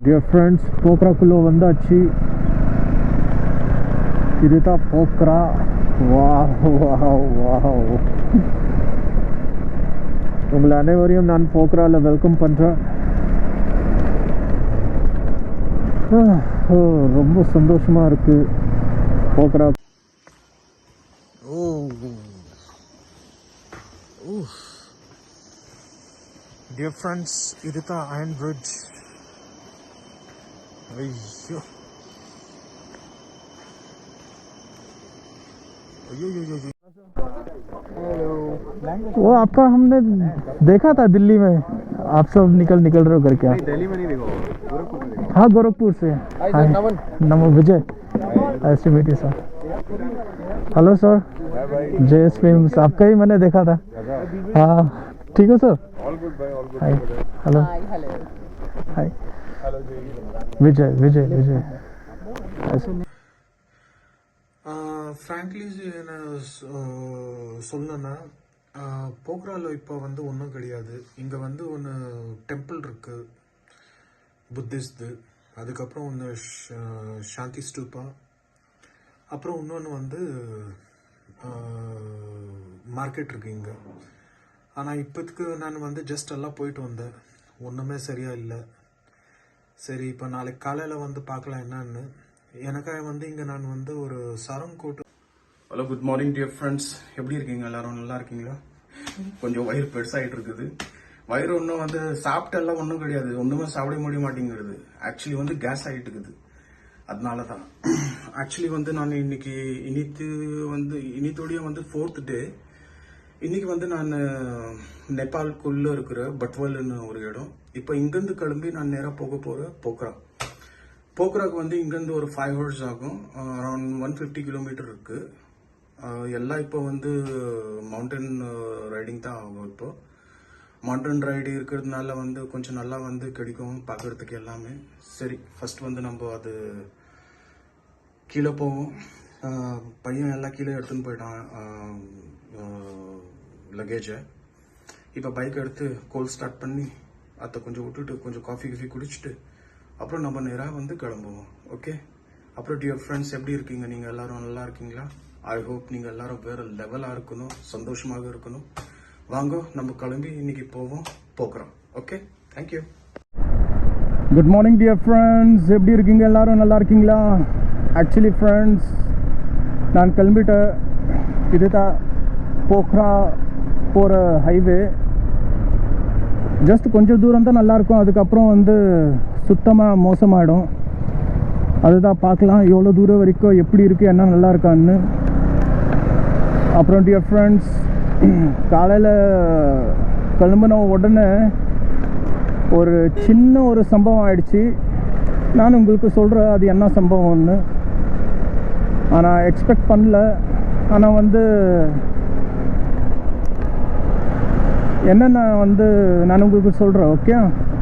Dear friends, போக்ராக்குள்ள வந்தாச்சு. இதுதான் Pokhara. Wow wow wow. உங்களை அனைவரையும் நான் போக்ராவில் வெல்கம் பண்ணுறேன். ரொம்ப சந்தோஷமாக இருக்குது போக்ரா. டியர் ஃப்ரெண்ட்ஸ், இதுதான் அயன் பிரிட்ஜ். ஐயோ वो आपका हमने देखा था दिल्ली में, आप सब निकल रहे हो करके. दिल्ली में नहीं देखा, गोरखपुर में देखा. हाँ, गोरखपुर से. Namo Vijay, nice to meet you sir. Hello sir, Jai films, आपका ही मैंने देखा था. हाँ, ठीक हो सर? ऑल गुड भाई, all good. Hi, hello. Hi, hello Vijay Vijay Vijay. Frankly என்ன சொல்லணுன்னா, போக்ராவில் இப்போ வந்து ஒன்றும் கிடையாது. இங்கே வந்து ஒன்று டெம்பிள் இருக்குது, புத்திஸ்து. அதுக்கப்புறம் ஒன்று சாந்தி ஸ்தூபா. அப்புறம் இன்னொன்று வந்து மார்க்கெட் இருக்குது இங்கே. ஆனால் இப்போதுக்கு நான் வந்து ஜஸ்ட் எல்லாம் போயிட்டு வந்தேன், ஒன்றுமே சரியாக இல்லை. சரி, இப்போ நாளைக்கு காலையில் வந்து பார்க்கலாம் என்னன்னு. எனக்காக வந்து இங்கே நான் வந்து ஒரு சரம் கோட்டு. Hello, good morning dear friends. எப்படி இருக்கீங்க எல்லாரும்? நல்லா இருக்கீங்களா? கொஞ்சம் வயிறு பெருசாகிட்டு இருக்குது. வயிறு ஒன்றும் வந்து சாப்பிட்டெல்லாம் ஒன்றும் கிடையாது, ஒன்றுமே சாப்பிட முடிய மாட்டேங்கிறது. ஆக்சுவலி வந்து கேஸ் ஆகிட்டு இருக்குது. அதனால தான் ஆக்சுவலி வந்து நான் இன்னித்தோடைய வந்து 4th டே. இன்னைக்கு வந்து நான் நேபாளுக்குள்ளே இருக்கிற பட்வல்னு ஒரு இடம். இப்போ இங்கேருந்து கிளம்பி நான் நேராக போக போகிறேன் போக்ராக்கு வந்து இங்கேருந்து ஒரு 5 hours ஆகும். அரௌண்ட் 150 கிலோமீட்டர் இருக்குது. எல்லாம் இப்போ வந்து மவுண்டன் ரைடிங் தான் ஆகும். இப்போ மவுண்டன் ரைடு இருக்கிறதுனால வந்து கொஞ்சம் நல்லா வந்து கிடைக்கும் பார்க்குறதுக்கு எல்லாமே. சரி, ஃபர்ஸ்ட் வந்து நம்ம அது கீழே போவோம். பையன் எல்லாம் கீழே எடுத்துன்னு போயிட்டான் லக்கேஜை. இப்போ பைக் எடுத்து கோல் ஸ்டார்ட் பண்ணி அதை கொஞ்சம் விட்டுட்டு கொஞ்சம் காஃபி குடிச்சிட்டு அப்புறம் நம்ம நேராக வந்து கிளம்புவோம். ஓகே. அப்புறம் டியர் ஃப்ரெண்ட்ஸ், எப்படி இருக்கீங்க? நீங்கள் எல்லாரும் நல்லா இருக்கீங்களா? ஐ ஹோப் நீங்கள் எல்லாரும் வேறு லெவலாக இருக்கணும், சந்தோஷமாக இருக்கணும். வாங்க நம்ம கிளம்பி இன்னைக்கு போவோம் போக்குறோம். Okay, thank you. Good morning dear friends, எப்படி இருக்கீங்க? எல்லாரும் நல்லா இருக்கீங்களா? ஆக்சுவலி ஃப்ரெண்ட்ஸ், நான் கிளம்பிட்டேன். இதுதான் போக்ரா போகிற ஹைவே. ஜஸ்ட் கொஞ்சம் தூரம் தான் நல்லாயிருக்கும், அதுக்கப்புறம் வந்து சுத்தமாக மோசமாகிடும். அதுதான் பார்க்கலாம் எவ்வளோ தூரம் வரைக்கும் எப்படி இருக்குது, என்ன நல்லா இருக்கான்னு. அப்புறம் டியர் ஃப்ரெண்ட்ஸ், காலையில் கிளம்புன உடனே ஒரு சின்ன ஒரு சம்பவம் ஆயிடுச்சு. நான் உங்களுக்கு சொல்கிறேன் அது என்ன சம்பவம்னு. ஆனால் எக்ஸ்பெக்ட் பண்ணல. ஆனால் வந்து என்னென்ன வந்து நான் உங்களுக்கு சொல்கிறேன். ஓகே,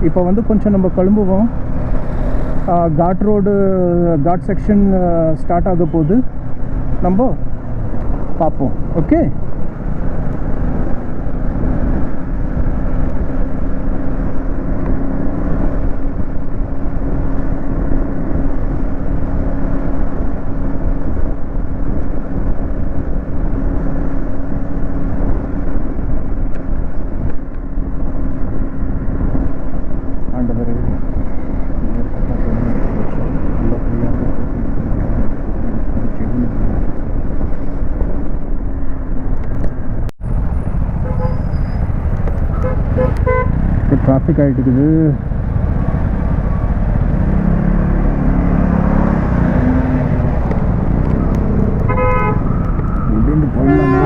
இப்போ வந்து கொஞ்சம் நம்ம கிளம்புவோம். காட் செக்ஷன் ஸ்டார்ட் ஆக போகுது, நம்ம பார்ப்போம். ஓகே. டிராஃபிக் ஆகிட்டு இருக்குது. இப்படின்னு போடலாமா?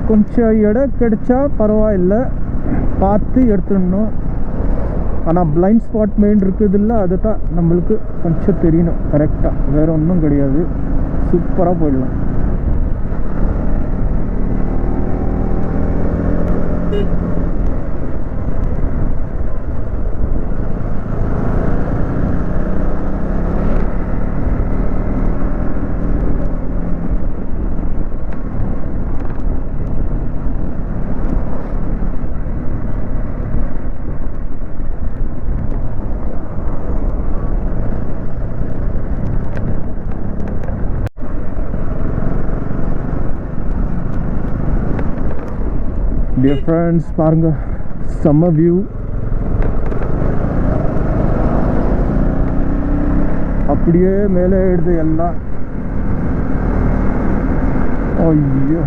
கொஞ்சம் இடம் கிடைச்சா பரவாயில்ல, பார்த்து எடுத்துடணும். ஆனால் பிளைண்ட் ஸ்பாட் மெயின் இருக்குதுல்ல, அது தான் நம்மளுக்கு கொஞ்சம் தெரியணும் கரெக்டாக, வேறு ஒன்றும் கிடையாது. சூப்பராக போயிடலாம். டியர் ஃப்ரெண்ட்ஸ், பாருங்க செம்ம வியூ. அப்படியே மேலே எடுத்து எல்லாம். ஐயோ,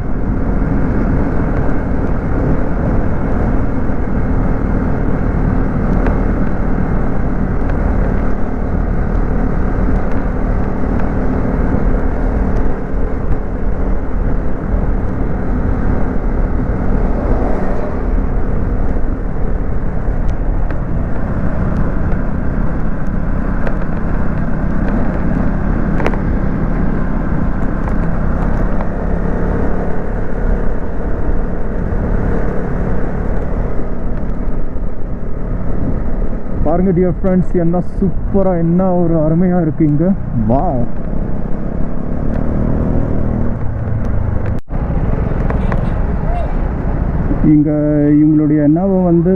பாருங்க டியர் ஃப்ரெண்ட்ஸ், என்ன சூப்பராக, என்ன ஒரு அருமையாக இருக்குது இங்கே. வாவ். இங்கே இவங்களுடைய என்னவோ வந்து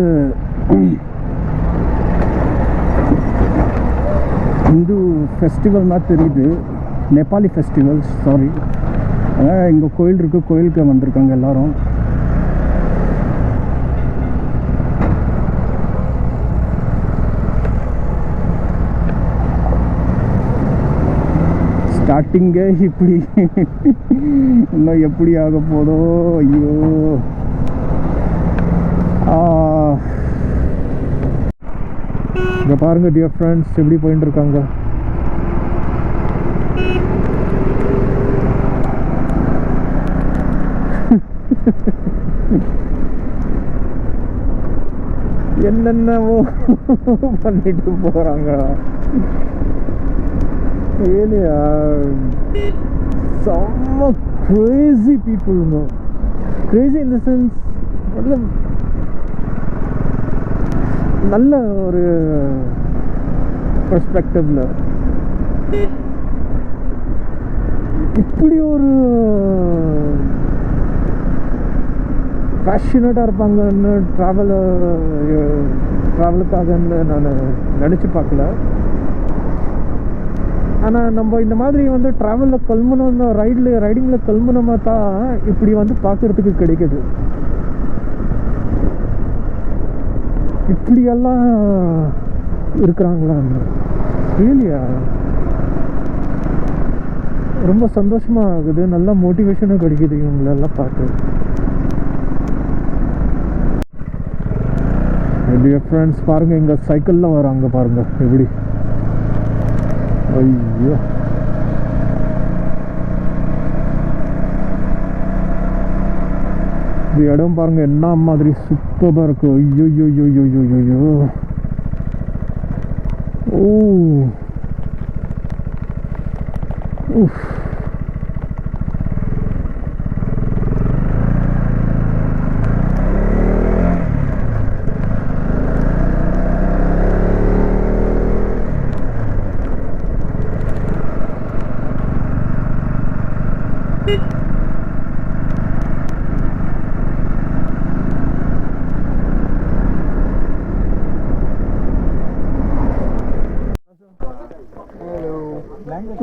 ஹிந்து ஃபெஸ்டிவல் மாதிரி தெரியுது. Nepali festival, sorry. இங்கே கோயில் இருக்குது, கோயிலுக்கு வந்திருக்காங்க எல்லாரும். ஸ்டார்டிங்கே இப்படி இன்னும் எப்படி ஆக போதோ. ஐயோ, இங்கே பாருங்க டியர் ஃப்ரெண்ட்ஸ், எப்படி போயிட்டு இருக்காங்க. என்னென்னவோ பண்ணிட்டு போறாங்க. Really some crazy people, no. Crazy in the sense, मतलब நல்ல ஒரு பெர்ஸ்பெக்டிவ்ல இப்படி ஒரு பேஷனேட்டாக இருப்பாங்கன்னு ட்ராவலுக்காகன்னு நான் நினச்சி பார்க்கல. ஆனால் நம்ம இந்த மாதிரி வந்து ட்ராவலில் கிளம்பணும்னு ரைடிங்கில் கிளம்பணுமா தான் இப்படி வந்து பார்க்குறதுக்கு கிடைக்குது. இப்படியெல்லாம் இருக்கிறாங்களா? ரியலியா ரொம்ப சந்தோஷமாக ஆகுது. நல்ல மோட்டிவேஷனும் கிடைக்குது இவங்களெல்லாம் பார்த்து. டியர் ஃப்ரெண்ட்ஸ், பாருங்கள் இங்கே சைக்கிளில் வராங்க பாருங்கள் எப்படி. ஐயோ, இந்த இடம் பாருங்க என்ன மாதிரி சூப்பராக இருக்கு. ஐயோ ஐயோ ஐயோ ஐயோ ஐயோ. ஓ,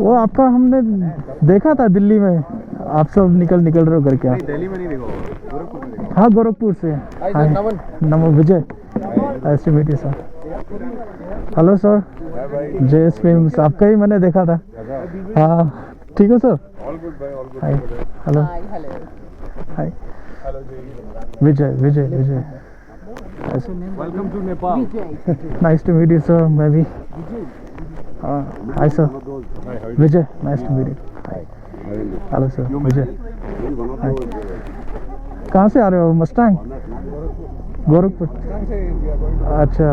वो आपका हमने देखा था दिल्ली में, आप सब निकल रहे हो करके। दिल्ली में नहीं देखो, गोरखपुर में देखो। हाँ, गोरखपुर से। Naman Vijay, nice to meet you sir. Hello sir, Jai films, आपका ही मैंने देखा था। हाँ, ठीक हो सर? ऑल गुड भाई, all good. Hi, hello hi, Vijay Vijay Vijay, welcome to Nepal. Nice to meet you sir. मैं भी। Hi sir, Vijay, nice to meet you. Hello sir, Vijay. कहाँ से आ रहे हो? मस्टैंग, गोरखपुर। अच्छा,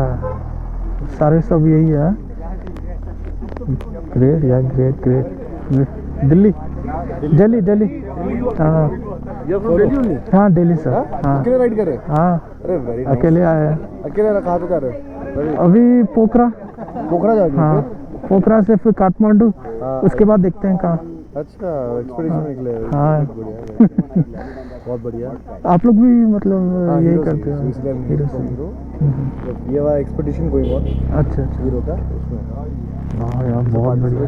सारे सब यही है। ग्रेट यार, ग्रेट ग्रेट। दिल्ली, दिल्ली, हाँ। You are from Delhi only? हाँ दिल्ली सर हाँ अकेले राइड कर रहे हैं? हाँ अरे वेरी अकेले आए हैं अकेले कहाँ पे जा रहे हो? अभी पोखरा पोखरा जाओगे? हाँ पोखरा से फिर काठमांडू हाँ, उसके बाद देखते हैं कहाँ अच्छा एक्सपीडिशन निकले हाँ। बहुत बढ़िया आप लोग भी मतलब यही करते हो हीरो ये वाला एक्सपीडिशन गोइंग ऑन अच्छा अच्छा हीरो का उसमें वाह यार बहुत बढ़िया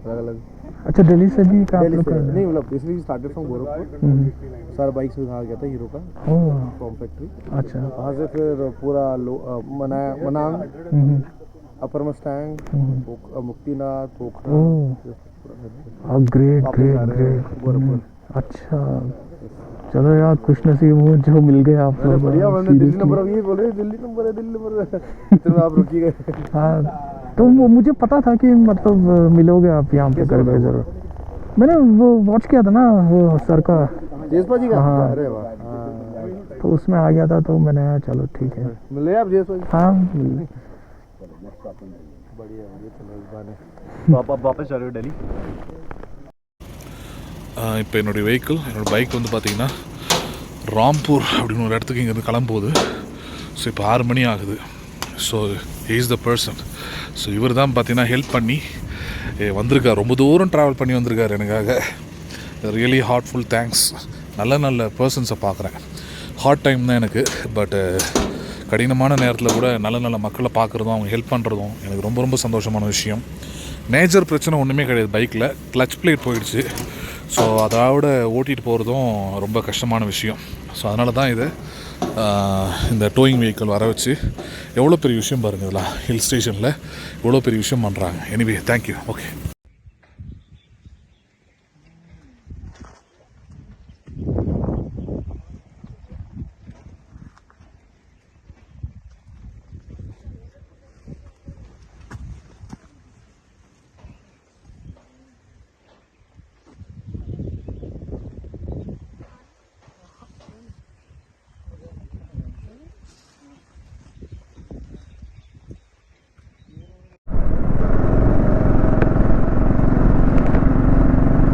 अलग अलग अच्छा दिल्ली से भी का आप दिल्ली लोग से कर रहे नहीं मतलब बेसिकली स्टार्टेड फ्रॉम गोरखपुर हैं सारा बाइक से वहाँ गया था हीरो का ओह फ्रॉम फैक्ट्री अच्छा वहाँ से फिर पूरा मनांग हम्म, अपर मस्टैंग मुक्तिनाथ पोखरा ओह ग्रेट वापस ग्रेट आ रहे हैं ग्रेट गोरखपुर अच्छा चलो यार खुश नसीब हूँ जो मिल गए आप अरे लोग बढ़िया मैंने दिल्ली seriously। नंबर ये बोल रहे दिल्ली नंबर है इतने में आप रुकी गए हाँ तो मुझे पता था कि मतलब मिलोगे आप यहाँ पे कैसे कर पता जरूर मैंने वो वॉच किया था ना वो सर का जयसपा जी का हाँ। अरे वाह हाँ तो उसमें आ गया था तो मैंने चलो ठीक है मिले आप जयसपा जी हाँ बढ़िया चलो इस बार तो आप वापस जा रहे हो दिल्ली இப்போ என்னுடைய என்னோடய பைக் வந்து பார்த்திங்கன்னா ராம்பூர் அப்படின்னு ஒரு இடத்துக்கு இங்கேருந்து கிளம்புது ஸோ இப்போ 6 மணி ஆகுது so is the person so இவர் தான் பார்த்திங்கன்னா ஹெல்ப் பண்ணி வந்திருக்கார் ரொம்ப தூரம் ட்ராவல் பண்ணி வந்திருக்கார் எனக்காக ரியலி ஹார்ட்ஃபுல் தேங்க்ஸ் நல்ல நல்ல பர்சன்ஸை பார்க்குறேன் ஹார்ட் டைம் தான் எனக்கு பட்டு கடினமான நேரத்தில் கூட நல்ல நல்ல மக்களை பார்க்குறதும் அவங்க ஹெல்ப் பண்ணுறதும் எனக்கு ரொம்ப ரொம்ப சந்தோஷமான விஷயம் மேஜர் பிரச்சனை ஒன்றுமே கிடையாது பைக்கில் கிளச் பிளேட் போயிடுச்சு ஸோ அதோட ஓட்டிகிட்டு போகிறதும் ரொம்ப கஷ்டமான விஷயம் ஸோ அதனால தான் இது இந்த டோயிங் வெஹிக்கிள் வர வச்சு எவ்வளோ பெரிய விஷயம் பாருங்கள் இதெல்லாம் ஹில் ஸ்டேஷனில் எவ்வளோ பெரிய விஷயம் பண்ணுறாங்க anyway thank you okay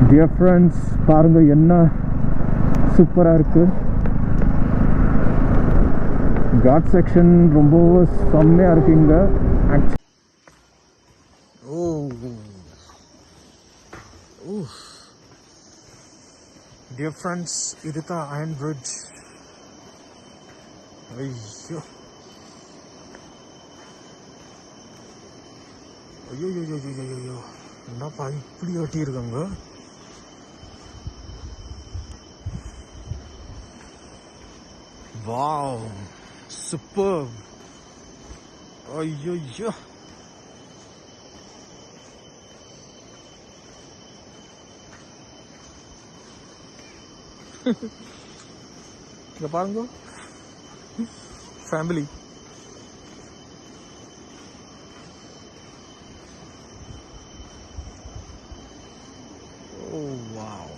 dear friends பாருங்க என்ன சூப்பராக இருக்குது காட் செக்ஷன் ரொம்ப செம்மையாக இருக்குங்க டியர் ஃப்ரெண்ட்ஸ் இதுதான் அயன் பிரிட்ஜ் ஐயோ ஐயோ ஐயோ ஐயோ ஐயோ என்னப்பா இப்படி ஒட்டியிருக்காங்க வாவ் சூப்பர் ஐயோ ஐயோ இங்க பாருங்க ஃபேமிலி oh wow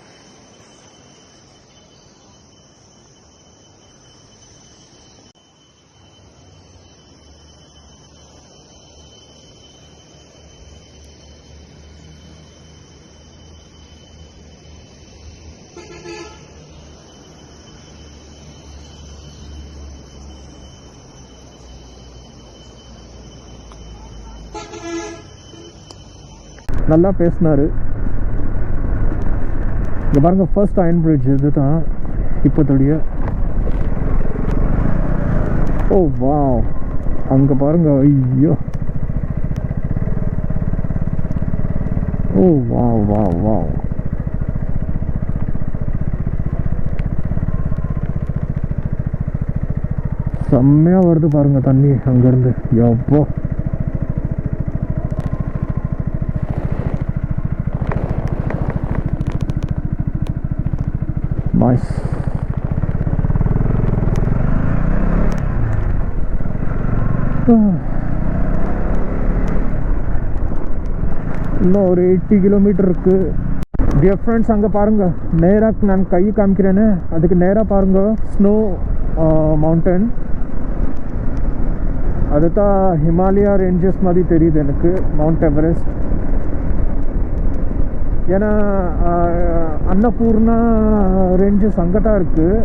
நல்லா பேசினார் இங்கே பாருங்க ஃபர்ஸ்ட் அயன் பிரிட்ஜ் இது தான் இப்போத்துடைய ஓ வாவ் அங்கே பாருங்க ஐயோ ஓ வாவ் வாவ் வாவ் செம்மையாக வருது பாருங்க தண்ணி அங்கேருந்து எப்போ nice இன்னும் ஒரு 80 கிலோமீட்டர் இருக்கு டியர் ஃப்ரெண்ட்ஸ் அங்கே பாருங்க நேராக நான் கை காமிக்கிறேன்னு அதுக்கு நேராக பாருங்க ஸ்னோ மவுண்டன் அதுதான் ஹிமாலயா ரேஞ்சஸ் மாதிரி தெரியுது எனக்கு மவுண்ட் எவரெஸ்ட் ஏன்னா அன்னபூர்ணா ரேஞ்சஸ் அங்கே தான் இருக்குது.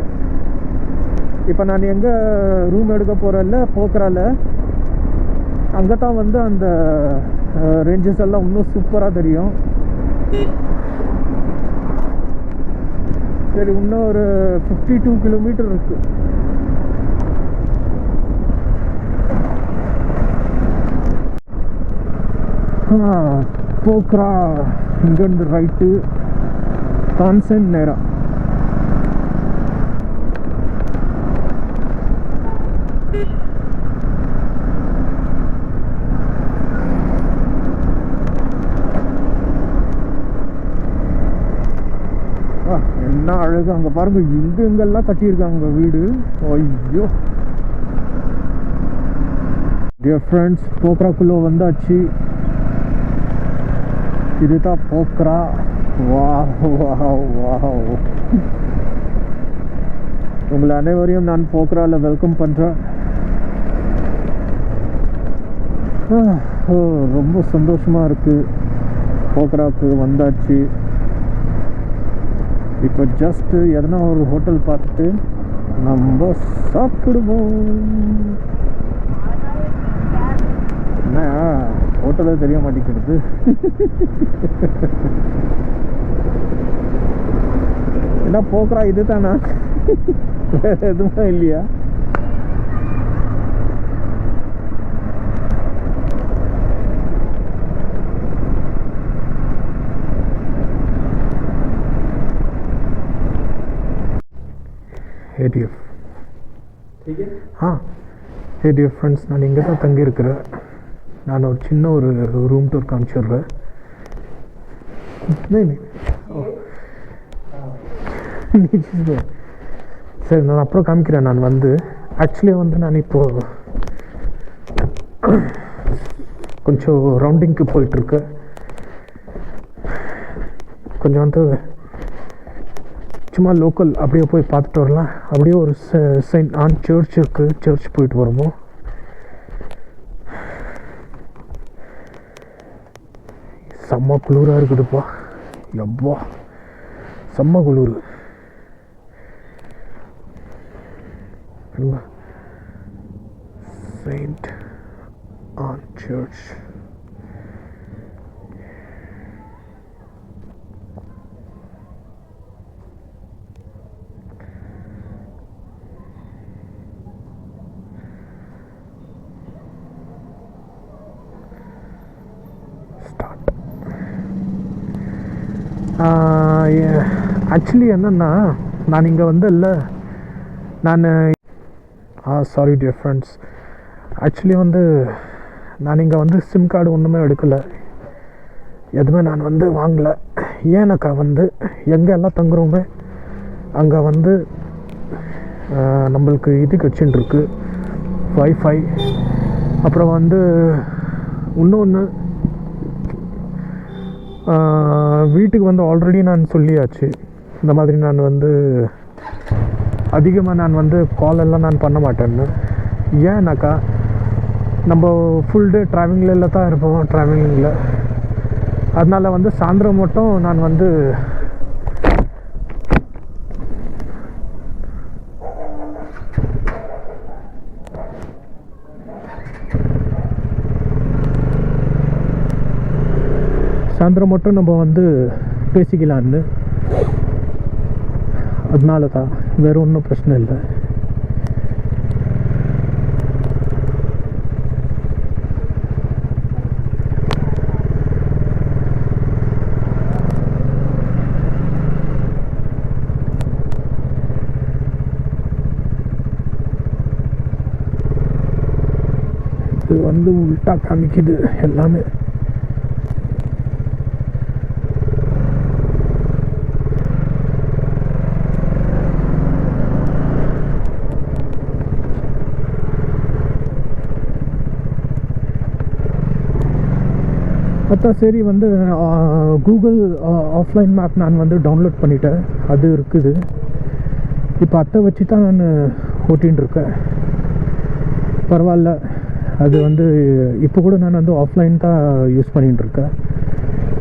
இப்போ நான் எங்கே ரூம் எடுக்க போகிறேன்ல போக்குறால, அங்கே தான் வந்து அந்த ரேஞ்சஸ் எல்லாம் இன்னும் சூப்பராக தெரியும். சரி, இன்னும் ஒரு 52 கிலோமீட்டர் இருக்குது. போக்ரா இங்கேருந்து ரைட்டு, கான்சென்ட் நேரா. என்ன அழகு அங்கே பாருங்க, இங்கெல்லாம் கட்டியிருக்காங்க வீடு. ஐயோ டியர் ஃப்ரெண்ட்ஸ், போக்ராக்குள்ளே வந்தாச்சு. இதுதான் போக்ரா. Wow wow wow. உங்களை அனைவரையும் நான் போக்ராவில் வெல்கம் பண்ணுறேன். ரொம்ப சந்தோஷமாக இருக்குது. போக்ராவுக்கு வந்தாச்சு. இப்போ ஜஸ்ட்டு எதனா ஒரு ஹோட்டல் பார்த்துட்டு நம்ம சாப்பிடுவோம். என்ன ஹோட்டலே தெரிய மாட்டேங்கிறது. என்ன போக்குறா இது தானா, வேற எதுவும் இல்லையா? டியர் டியர் ஃப்ரெண்ட்ஸ், நான் இங்கே தான் தங்கியிருக்கிறேன். நான் ஒரு சின்ன ஒரு ரூம் டூர் காமிச்சிடுறேன். சரி, நான் அப்புறம் காமிக்கிறேன். நான் வந்து ஆக்சுவலி வந்து நான் இப்போது கொஞ்சம் ரவுண்டிங்க்கு போயிட்டுருக்கேன். கொஞ்சம் வந்து சும்மா லோக்கல் அப்படியே போய் பார்த்துட்டு வரலாம். அப்படியே ஒரு செயின்ட் ஆன் சர்ச் இருக்குது, சர்ச் போயிட்டு வருவோம். செம்ம குளிராக இருக்குதுப்பா. எப்பா செம்ம குளிர். Saint on search. ஆக்சுவலி என்னென்னா, நான் இங்கே வந்து இல்லை, நான் சாரி டியர் ஃப்ரெண்ட்ஸ், ஆக்சுவலி வந்து நான் இங்கே வந்து சிம் கார்டு ஒன்றுமே எடுக்கலை, எதுவுமே நான் வந்து வாங்கலை. ஏன்னாக்கா வந்து எங்கே எல்லாம் தங்குறோமே அங்கே வந்து நம்மளுக்கு இது கிடச்சின்ட்டுருக்கு, வைஃபை. அப்புறம் வந்து இன்னொன்று, வீட்டுக்கு வந்து ஆல்ரெடி நான் சொல்லியாச்சு, இந்த மாதிரி நான் வந்து அதிகமாக நான் வந்து காலெல்லாம் நான் பண்ண மாட்டேன்னு. ஏன்னாக்கா நம்ம ஃபுல் டே ட்ராவலிங்கில் தான் இருப்போம், ட்ராவலிங்கில். அதனால் வந்து சாயந்தரம் மட்டும் நான் வந்து நம்ம வந்து பேசிக்கலான்னு. அதனால தான், வேறு ஒன்றும் பிரச்சனை இல்லை. இது வந்து உல்ட்டா காமிக்குது எல்லாமே. அதான் சரி, வந்து கூகுள் ஆஃப்லைன் மேப் நான் வந்து டவுன்லோட் பண்ணிட்டேன், அது இருக்குது. இப்போ அதை வச்சு தான் நான் ஓட்டின்னு இருக்கேன். பரவாயில்ல, அது வந்து இப்போ கூட நான் வந்து ஆஃப்லைன் தான் யூஸ் பண்ணிகிட்டு இருக்கேன்.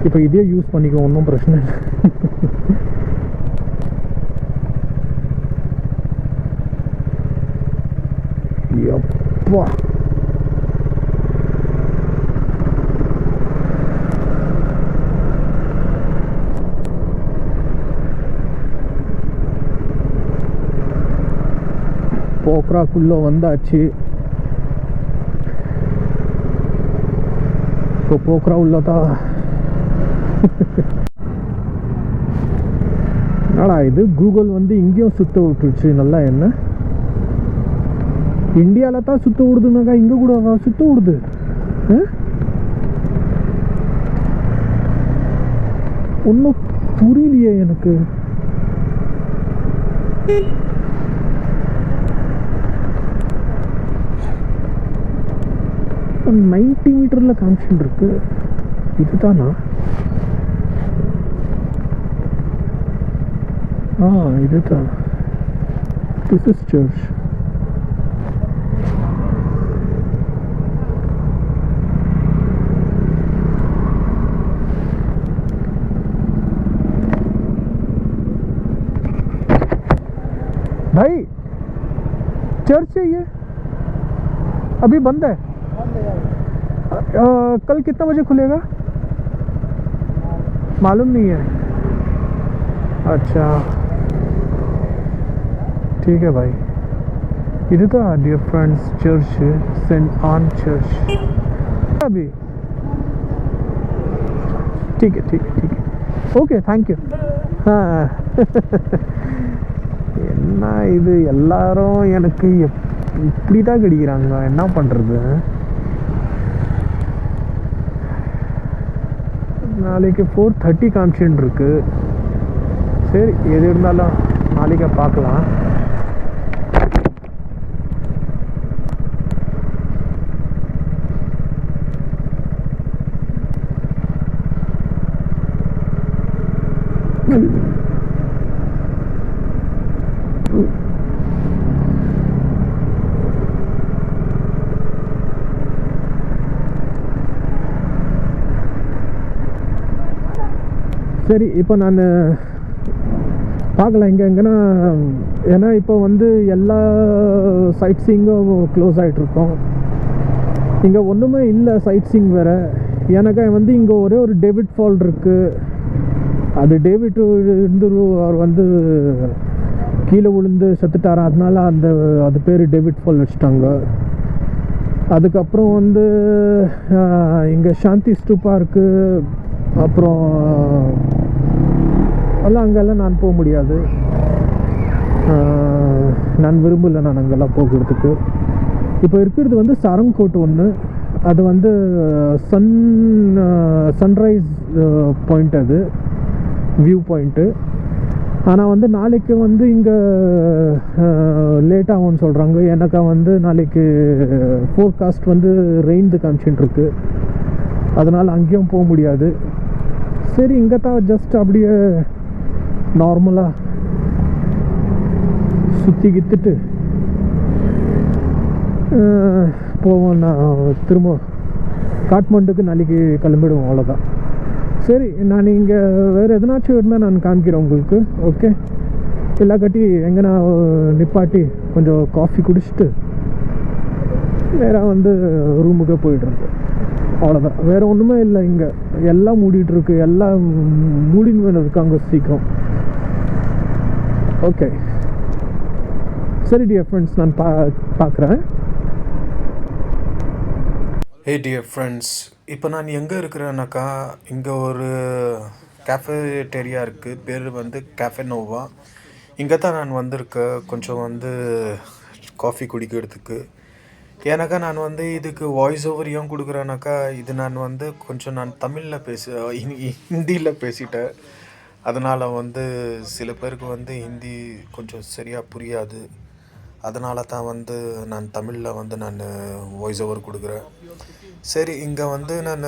இப்போ இதே யூஸ் பண்ணிக்க, ஒன்றும் பிரச்சனை இல்லை. எப்பா போக்ராக்குள்ளே வந்தாச்சு. இப்போ போக்ரா உள்ளதான். என்னடா இது, கூகுள் வந்து இங்கேயும் சுத்த விட்டுருச்சு. நல்லா என்ன, இந்தியாவில் தான் சுத்த விடுதுனாக்கா இங்கே கூட சுத்த விடுது. ஒன்றும் புரியலையே எனக்கு. 90 மீட்டரில் காமிஷன் இருக்கு. இதுதானா? இதுதான். This is church. भाई चर्च है ये, अभी बंद है। कल कितना बजे खुलेगा मालूम नहीं है। अच्छा ठीक है भाई। इधर तो dear friends church saint Anne church अभी। ठीक है ठीक है ठीक है, ओके थैंक यू। हाँ என்ன இது, எல்லாரும் எனக்கு இப்படி தான் கிடைக்கிறாங்க, என்ன பண்ணுறது. நாளைக்கு 4:30 காமிஷன் இருக்கு. சரி, எது இருந்தாலும் நாளைக்கு பார்க்கலாம். சரி, இப்போ நான் பார்க்கலாம் இங்கே எங்கன்னா. ஏன்னா இப்போ வந்து எல்லா சைட் சீங்கும் க்ளோஸ் ஆகிட்ருக்கோம். இங்கே ஒன்றுமே இல்லை சைட் சீங் வேறு. எனக்கு வந்து இங்கே ஒரே ஒரு டேவிட் ஃபால் இருக்குது. அது டேவிட் இருந்து அவர் வந்து கீழே விழுந்து செத்துட்டார், அதனால அது பேர் டேவிட் ஃபால் வச்சுட்டாங்க. அதுக்கப்புறம் வந்து இங்கே சாந்தி ஸ்தூபா இருக்குது. அப்புறம் எல்லாம் அங்கெல்லாம் நான் போக முடியாது, நான் விரும்பலை நான் அங்கெல்லாம் போகிறதுக்கு. இப்போ இருக்கிறது வந்து சரங்கோட் ஒன்று, அது வந்து சன்ரைஸ் பாயிண்ட், அது வியூ பாயிண்ட்டு. ஆனால் வந்து நாளைக்கு வந்து இங்கே லேட் ஆகும்னு சொல்கிறாங்க. எனக்கு வந்து நாளைக்கு ஃபோர்காஸ்ட் வந்து ரெயின்து காமிச்சின்னு இருக்கு, அதனால் அங்கேயும் போக முடியாது. சரி, இங்கே தான் ஜஸ்ட் அப்படியே நார்மலாக சுற்றி கித்துட்டு போவோம். நான் திரும்ப காட்மாண்டுக்கு நாளைக்கு கிளம்பிடுவோம், அவ்வளோதான். சரி, நான் இங்கே வேறு எதனாச்சும் இருந்தால் நான் காமிக்கிறேன் உங்களுக்கு. ஓகே, இல்லாக்கட்டி எங்கே நான் நிப்பாட்டி கொஞ்சம் காஃபி குடிச்சிட்டு நேராக வந்து ரூமுக்கே போய்ட்டுருக்கு, அவ்வளோதான். வேறு ஒன்றுமே இல்லை. இங்கே எல்லாம் மூடிட்டுருக்கு, எல்லாம் மூடின்னு இருக்காங்க சீக்கிரம். ஓகே சரி டியர் ஃப்ரெண்ட்ஸ், நான் பார்க்குறேன். ஹே டியர் ஃப்ரெண்ட்ஸ், இப்போ நான் எங்கே இருக்கிறேன்னாக்கா, இங்கே ஒரு கேஃபேட்டேரியா இருக்குது, பேர் வந்து கேஃபே நோவா. இங்கே தான் நான் வந்திருக்கேன் கொஞ்சம் வந்து காஃபி குடிக்கிறதுக்கு. ஏன்னாக்கா நான் வந்து இதுக்கு வாய்ஸ் ஓவர் ஏன் கொடுக்குறேன்னாக்கா, இது நான் வந்து கொஞ்சம் நான் தமிழில் ஹிந்தியில் பேசிட்டேன். அதனால் வந்து சில பேருக்கு வந்து ஹிந்தி கொஞ்சம் சரியாக புரியாது. அதனால தான் வந்து நான் தமிழில் வந்து நான் வாய்ஸ் ஓவர் கொடுக்குறேன். சரி, இங்கே வந்து நான்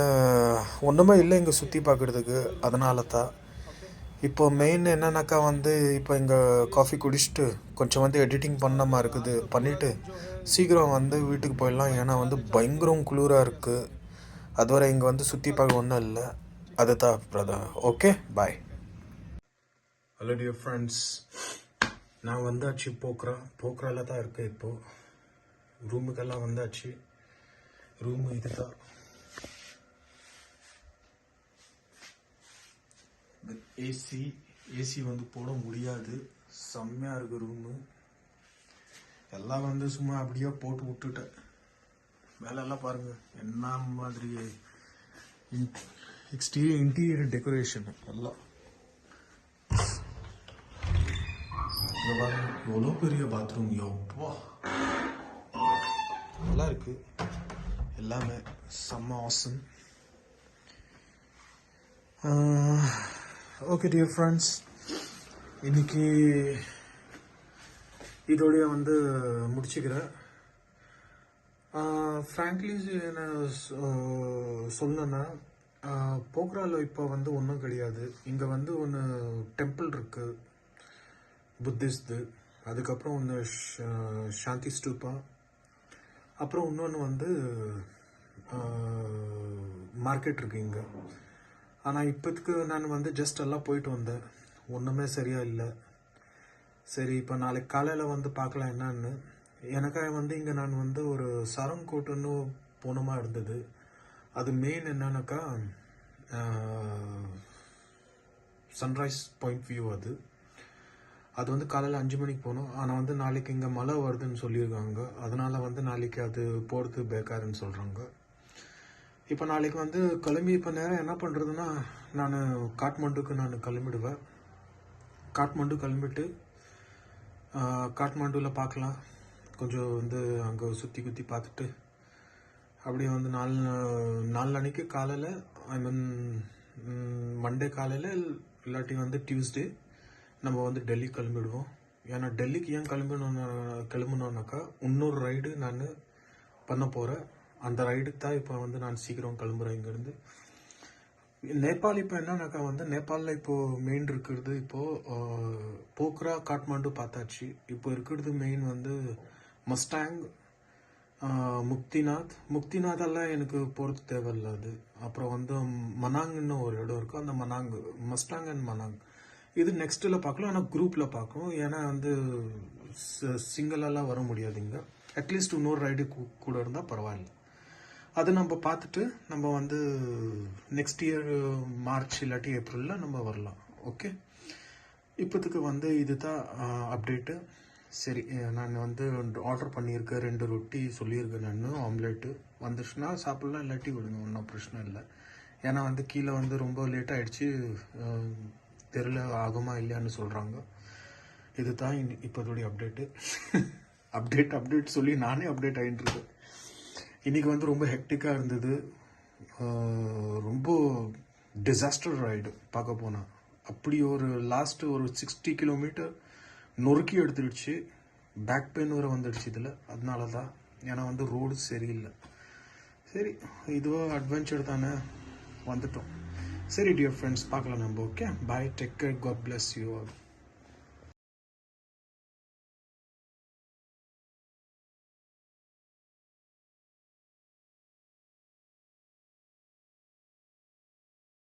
ஒன்றுமே இல்லை இங்கே சுற்றி பார்க்குறதுக்கு, அதனால தான். இப்போ மெயின் என்னன்னாக்கா வந்து இப்போ இங்கே காஃபி குடிச்சிட்டு கொஞ்சம் வந்து எடிட்டிங் பண்ணாமல் இருக்குது, பண்ணிவிட்டு சீக்கிரம் வந்து வீட்டுக்கு போயிடலாம். ஏன்னா வந்து பயங்கரம் குளிராக இருக்குது. அதுவரை இங்கே வந்து சுற்றி பார்க்க ஒன்றும் இல்லை. அதுதான் brother. Okay bye. Hello dear friends, நான் வந்தாச்சு போக்ரால தான் இருக்கேன் இப்போது. ரூமுக்கெல்லாம் வந்தாச்சு. ரூமு இதுதான். ஏசி வந்து போட முடியாது, செம்மையாக இருக்குது ரூமு. எல்லாம் வந்து சும்மா அப்படியே போட்டு விட்டுட்டேன். வேலையெல்லாம் பாருங்கள் என்ன மாதிரி இன்டீரியர் டெக்கரேஷன் எல்லாம். எவ்வளோ பெரிய பாத்ரூம், எவ்வளோ நல்லா இருக்கு. எல்லாமே செம்ம ஆசம். ஓகே டியர் ஃப்ரெண்ட்ஸ், இன்னைக்கு இதோடைய வந்து முடிச்சுக்கிறேன். ஃப்ராங்க்லி என்ன சொல்லணுன்னா, போக்ரால இப்போ வந்து ஒன்றும் கிடையாது. இங்கே வந்து ஒன்று டெம்பிள் இருக்குது புத்திஸ்து, அதுக்கப்புறம் ஒன்று சாந்தி ஸ்தூபா, அப்புறம் இன்னொன்று வந்து மார்க்கெட் இருக்கு இங்கே. ஆனால் இப்போதுக்கு நான் வந்து ஜஸ்ட் எல்லாம் போயிட்டு வந்தேன், ஒன்றுமே சரியாக இல்லை. சரி இப்போ நாளைக்கு காலையில் வந்து பார்க்கலாம் என்னன்னு. எனக்காக வந்து இங்கே நான் வந்து ஒரு சரங்கோட்டுன்னு போனமா இருந்தது. அது மெயின் என்னன்னாக்கா சன்ரைஸ் பாயிண்ட் வியூ. அது வந்து காலையில் 5 மணிக்கு போகணும். ஆனால் வந்து நாளைக்கு இங்கே மழை வருதுன்னு சொல்லியிருக்காங்க. அதனால் வந்து நாளைக்கு அது போகிறது பேக்காருன்னு சொல்கிறாங்க. இப்போ நாளைக்கு வந்து கிளம்பி இப்போ நேரம் என்ன பண்ணுறதுன்னா, நான் காட்மாண்டுக்கு நான் கிளம்பிடுவேன். காட்மாண்டு கிளம்பிட்டு காட்மாண்டுவில் பார்க்கலாம், கொஞ்சம் வந்து அங்கே சுற்றி பார்த்துட்டு அப்படியே வந்து நாலு காலையில், ஐ மீன் மண்டே காலையில் இல்லாட்டி வந்து டியூஸ்டே நம்ம வந்து டெல்லி கிளம்பிடுவோம். ஏன்னா டெல்லிக்கு ஏன் கிளம்பணுன்னாக்கா இன்னொரு ரைடு நான் பண்ண போகிறேன். அந்த ரைடுக்கு தான் இப்போ வந்து நான் சீக்கிரம் கிளம்புறேன் இங்கேருந்து. நேபாள் இப்போ என்னன்னாக்கா வந்து நேபாளில் இப்போது மெயின் இருக்கிறது இப்போது போக்ரா காட்மாண்டு பார்த்தாச்சு. இப்போ இருக்கிறது மெயின் வந்து மஸ்டாங், முக்திநாதெல்லாம் எனக்கு போகிறது தேவையில்லை. அது அப்புறம் வந்து மனாங்ன்னு ஒரு இடம் இருக்குது, அந்த மஸ்டாங் அண்ட் மனாங் இது நெக்ஸ்ட்டில் பார்க்கலாம். ஆனால் குரூப்பில் பார்க்கணும், ஏன்னா வந்து சிங்கிளெல்லாம் வர முடியாது இங்கே. அட்லீஸ்ட் இன்னொரு ரைடு கூட இருந்தால் பரவாயில்ல. அது நம்ம பார்த்துட்டு நம்ம வந்து நெக்ஸ்ட் இயர் மார்ச் இல்லாட்டி ஏப்ரலில் நம்ம வரலாம். ஓகே, இப்போதுக்கு வந்து இதுதான் அப்டேட்டு. சரி, நான் வந்து ஆர்டர் பண்ணியிருக்கேன் 2 ரொட்டி சொல்லியிருக்கேன் நான். ஆம்லேட்டு வந்துச்சுன்னா சாப்பிட்லாம், இல்லாட்டி விடுங்க, ஒன்றும் பிரச்சனை இல்லை. ஏன்னா வந்து கீழே வந்து ரொம்ப லேட் ஆகிடுச்சு, தெரியல ஆகுமா இல்லையான்னு சொல்கிறாங்க. இது தான் இப்போதைய அப்டேட்டு. அப்டேட் சொல்லி நானே அப்டேட் ஆகிட்டுருக்கேன். இன்றைக்கி வந்து ரொம்ப ஹெக்டிக்காக இருந்தது, ரொம்ப டிசாஸ்டர் ரைடு பார்க்க போனால். அப்படி ஒரு லாஸ்ட்டு ஒரு 60 கிலோமீட்டர் நொறுக்கி எடுத்துடுச்சு. பேக் பெயின் வர வந்துடுச்சு இதில். அதனால தான், ஏன்னா வந்து ரோடு சரியில்லை. சரி, இதுவோ அட்வென்ச்சர் தானே, வந்துட்டோம். சரி டியர் ஃப்ரெண்ட்ஸ், பார்க்கலாம் நம்ம. Okay, bye, take care, God bless you all.